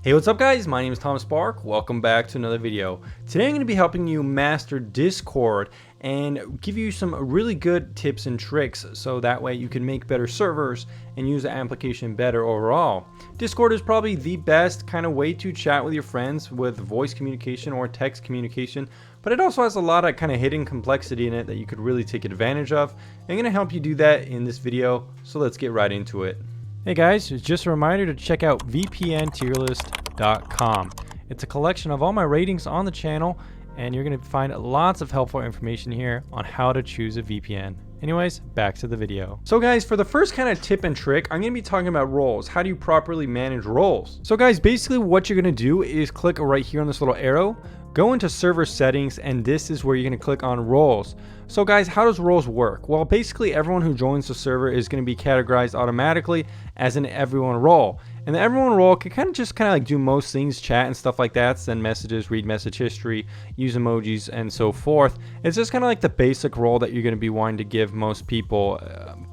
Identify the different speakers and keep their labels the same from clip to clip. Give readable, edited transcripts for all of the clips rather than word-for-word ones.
Speaker 1: Hey, what's up guys? My name is Tom Spark. Welcome back to another video. Today I'm going to be helping you master Discord and give you some really good tips and tricks so that way you can make better servers and use the application better overall. Discord is probably the best kind of way to chat with your friends with voice communication or text communication, but it also has a lot of kind of hidden complexity in it that you could really take advantage of. I'm going to help you do that in this video, so let's get right into it. Hey guys, just a reminder to check out vpntierlist.com. It's a collection of all my ratings on the channel, and you're going to find lots of helpful information here on how to choose a VPN. Anyways, back to the video. So guys, for the first kind of tip and trick, I'm going to be talking about roles. How do you properly manage roles? So guys, basically what you're going to do is click right here on this little arrow, go into server settings, and this is where you're going to click on roles. So guys, how does roles work? Well, basically everyone who joins the server is going to be categorized automatically as an everyone role. And the everyone role can kind of like do most things, chat and stuff like that, send messages, read message history, use emojis, and so forth. It's just kind of like the basic role that you're going to be wanting to give most people.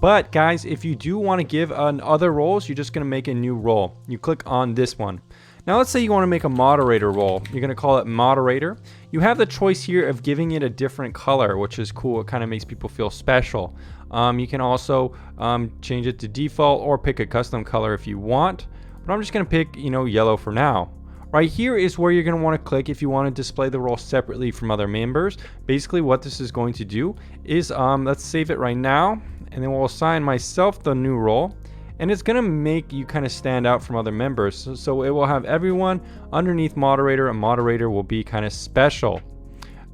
Speaker 1: But guys, if you do want to give other roles, you're just going to make a new role. You click on this one. Now let's say you want to make a moderator role. You're going to call it moderator. You have the choice here of giving it a different color, which is cool. It kind of makes people feel special. You can also change it to default or pick a custom color if you want. But I'm just going to pick, yellow for now. Right here is where you're going to want to click if you want to display the role separately from other members. Basically what this is going to do is, let's save it right now, and then we'll assign myself the new role. And it's going to make you kind of stand out from other members. So it will have everyone underneath moderator, and moderator will be kind of special.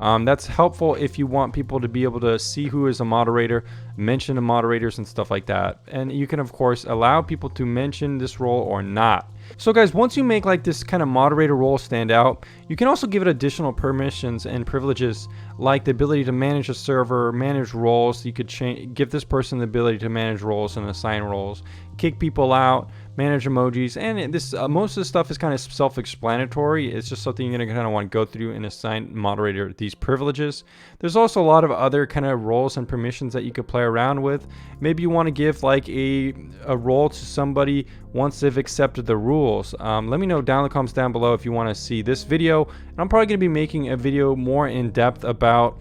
Speaker 1: That's helpful if you want people to be able to see who is a moderator, mention the moderators and stuff like that. And you can of course allow people to mention this role or not. So guys, once you make like this kind of moderator role stand out, you can also give it additional permissions and privileges, like the ability to manage a server, manage roles. You could give this person the ability to manage roles and assign roles, kick people out, manage emojis, and this most of the stuff is kind of self-explanatory. It's just something you're going to kind of want to go through and assign moderator these privileges. There's also a lot of other kind of roles and permissions that you could play around with. Maybe you want to give like a role to somebody once they've accepted the rules. Let me know down in the comments down below if you want to see this video. And I'm probably going to be making a video more in depth about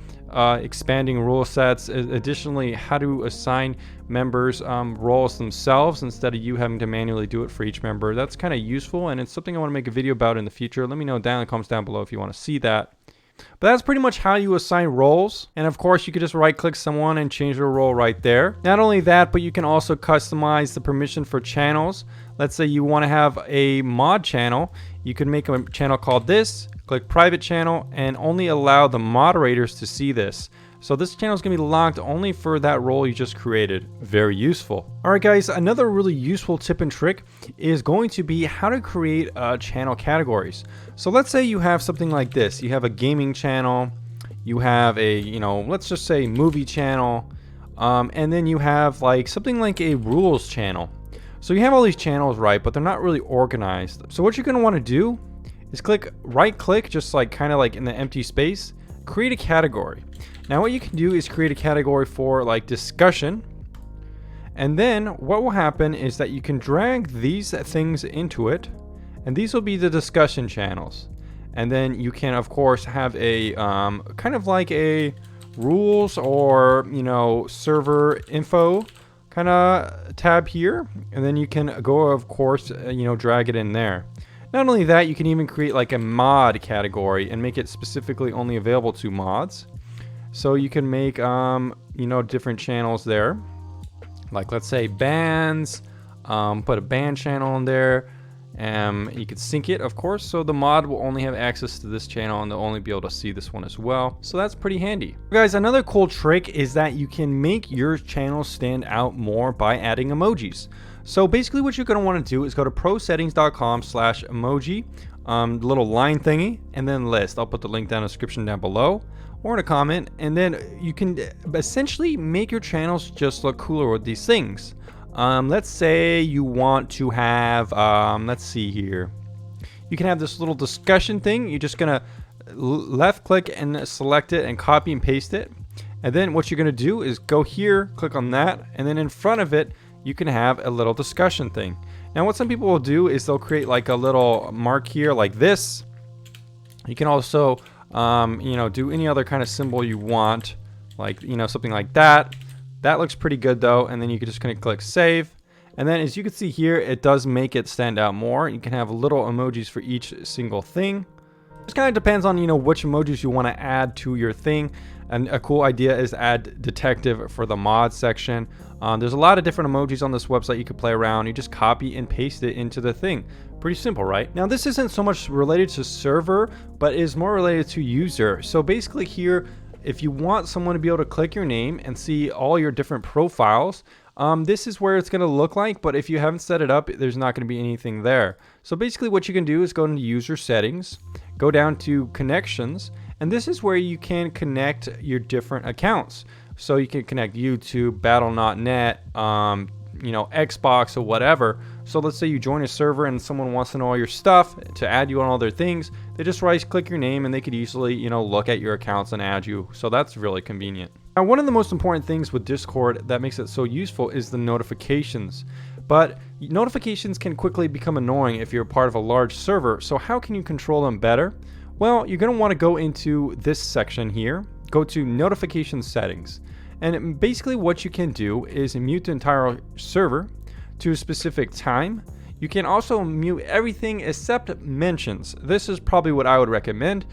Speaker 1: expanding rule sets, additionally how to assign members roles themselves instead of you having to manually do it for each member. That's kind of useful, and it's something I want to make a video about in the future. Let me know down in the comments down below if you want to see that. But that's pretty much how you assign roles. And of course you could just right click someone and change their role right there. Not only that, but you can also customize the permission for channels. Let's say you want to have a mod channel. You can make a channel called this, click private channel, and only allow the moderators to see this. So this channel is going to be locked only for that role you just created. Very useful. Alright guys, another really useful tip and trick is going to be how to create channel categories. So let's say you have something like this. You have a gaming channel, you have a, let's just say movie channel, and then you have like something like a rules channel. So you have all these channels, right, but they're not really organized. So what you're going to want to do is right click, just like kind of like in the empty space, create a category. Now what you can do is create a category for like discussion, and then what will happen is that you can drag these things into it, and these will be the discussion channels. And then you can of course have a kind of like a rules or server info kind of tab here, and then you can go of course drag it in there. Not only that, you can even create like a mod category and make it specifically only available to mods. So you can make different channels there, like let's say bands, put a band channel in there. You could sync it of course, so the mod will only have access to this channel and they'll only be able to see this one as well. So that's pretty handy. Guys, another cool trick is that you can make your channel stand out more by adding emojis. So basically what you're going to want to do is go to prosettings.com/emoji, little line thingy, and then list. I'll put the link down in the description down below or in a comment, and then you can essentially make your channels just look cooler with these things. Let's say you want to have, let's see here. You can have this little discussion thing. You're just going to left click and select it and copy and paste it. And then what you're going to do is go here, click on that, and then in front of it, you can have a little discussion thing. Now what some people will do is they'll create like a little mark here like this. You can also do any other kind of symbol you want, like something like that. That looks pretty good though. And then you can just kind of click save. And then as you can see here, it does make it stand out more. You can have little emojis for each single thing. It kind of depends on which emojis you want to add to your thing. And a cool idea is add detective for the mod section. There's a lot of different emojis on this website you can play around. You just copy and paste it into the thing. Pretty simple, right? Now this isn't so much related to server, but is more related to user. So basically here, if you want someone to be able to click your name and see all your different profiles, this is where it's going to look like, but if you haven't set it up, there's not going to be anything there. So basically what you can do is go into user settings, go down to connections, and this is where you can connect your different accounts. So you can connect YouTube, Battle.net, Xbox or whatever. So let's say you join a server and someone wants to know all your stuff to add you on all their things. They just right click your name and they could easily, look at your accounts and add you. So that's really convenient. Now, one of the most important things with Discord that makes it so useful is the notifications. But notifications can quickly become annoying if you're part of a large server. So how can you control them better? Well, you're going to want to go into this section here, go to notification settings. And basically what you can do is mute the entire server to a specific time. You can also mute everything except mentions. This is probably what I would recommend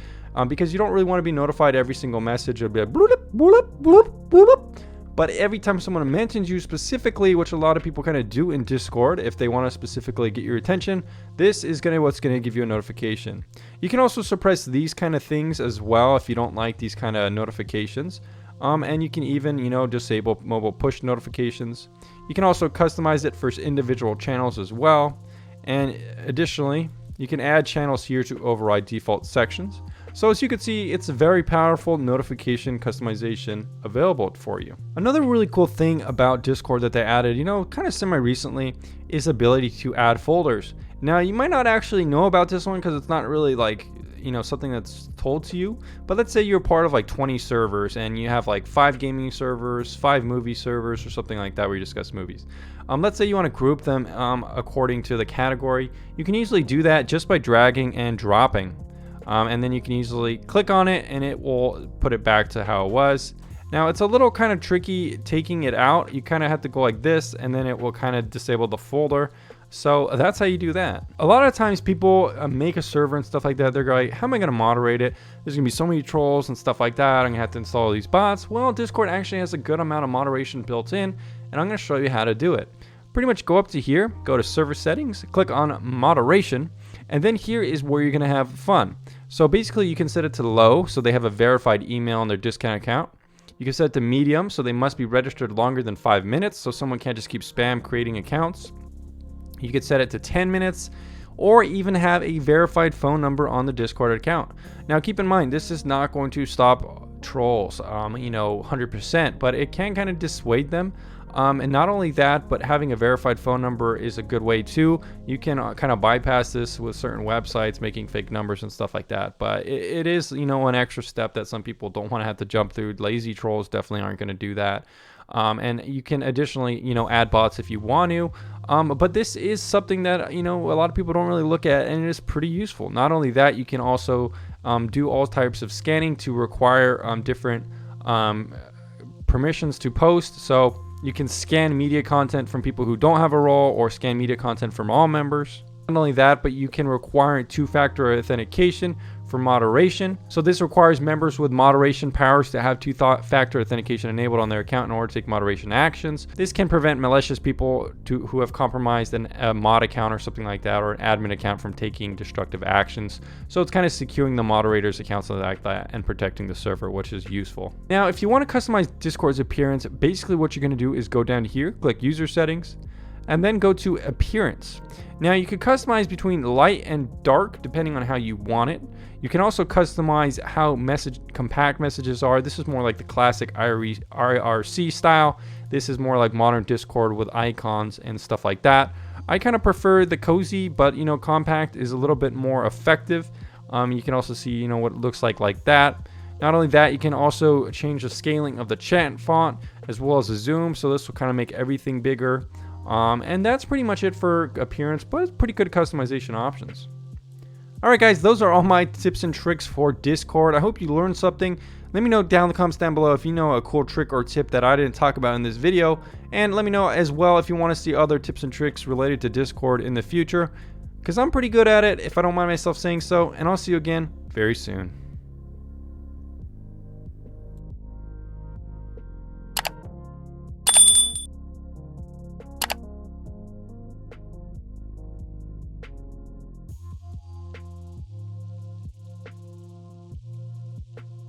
Speaker 1: because you don't really want to be notified every single message. It'll be like bloop, bloop, bloop, bloop. But every time someone mentions you specifically, which a lot of people kind of do in Discord, if they want to specifically get your attention, this is what's going to give you a notification. You can also suppress these kind of things as well if you don't like these kind of notifications. And you can even, disable mobile push notifications. You can also customize it for individual channels as well. And additionally, you can add channels here to override default sections. So as you can see, it's a very powerful notification customization available for you. Another really cool thing about Discord that they added, kind of semi-recently, is ability to add folders. Now, you might not actually know about this one because it's not really like, something that's told to you. But let's say you're part of like 20 servers and you have like 5 gaming servers, 5 movie servers or something like that where you discuss movies. Let's say you want to group them according to the category. You can easily do that just by dragging and dropping. And then you can easily click on it and it will put it back to how it was. Now it's a little kind of tricky taking it out. You kind of have to go like this and then it will kind of disable the folder. So that's how you do that. A lot of times people make a server and stuff like that. They're like, how am I going to moderate it? There's going to be so many trolls and stuff like that. I'm going to have to install these bots. Well, Discord actually has a good amount of moderation built in, and I'm going to show you how to do it. Pretty much go up to here, go to server settings, click on moderation, and then here is where you're going to have fun. So basically you can set it to low, so they have a verified email on their discount account. You can set it to medium, so they must be registered longer than 5 minutes, so someone can't just keep spam creating accounts. You could set it to 10 minutes or even have a verified phone number on the Discord account. Now keep in mind, this is not going to stop trolls, 100%, but it can kind of dissuade them. And not only that, but having a verified phone number is a good way too. You can kind of bypass this with certain websites making fake numbers and stuff like that. But it is, an extra step that some people don't want to have to jump through. Lazy trolls definitely aren't going to do that. And you can additionally, add bots if you want to. But this is something that, a lot of people don't really look at, and it is pretty useful. Not only that, you can also do all types of scanning to require different permissions to post. So you can scan media content from people who don't have a role or scan media content from all members. Not only that, but you can require 2-factor authentication for moderation. So this requires members with moderation powers to have 2-factor authentication enabled on their account in order to take moderation actions. This can prevent malicious people who have compromised a mod account or something like that, or an admin account, from taking destructive actions. So it's kind of securing the moderator's accounts like that and protecting the server, which is useful. Now, if you want to customize Discord's appearance, basically what you're going to do is go down here, click user settings, and then go to appearance. Now you can customize between light and dark depending on how you want it. You can also customize how compact messages are. This is more like the classic IRC style. This is more like modern Discord with icons and stuff like that. I kind of prefer the cozy, but compact is a little bit more effective. You can also see what it looks like that. Not only that, you can also change the scaling of the chat font as well as the zoom. So this will kind of make everything bigger. And that's pretty much it for appearance, but it's pretty good customization options. Alright guys, those are all my tips and tricks for Discord. I hope you learned something. Let me know down in the comments down below if you know a cool trick or tip that I didn't talk about in this video. And let me know as well if you want to see other tips and tricks related to Discord in the future, because I'm pretty good at it if I don't mind myself saying so. And I'll see you again very soon.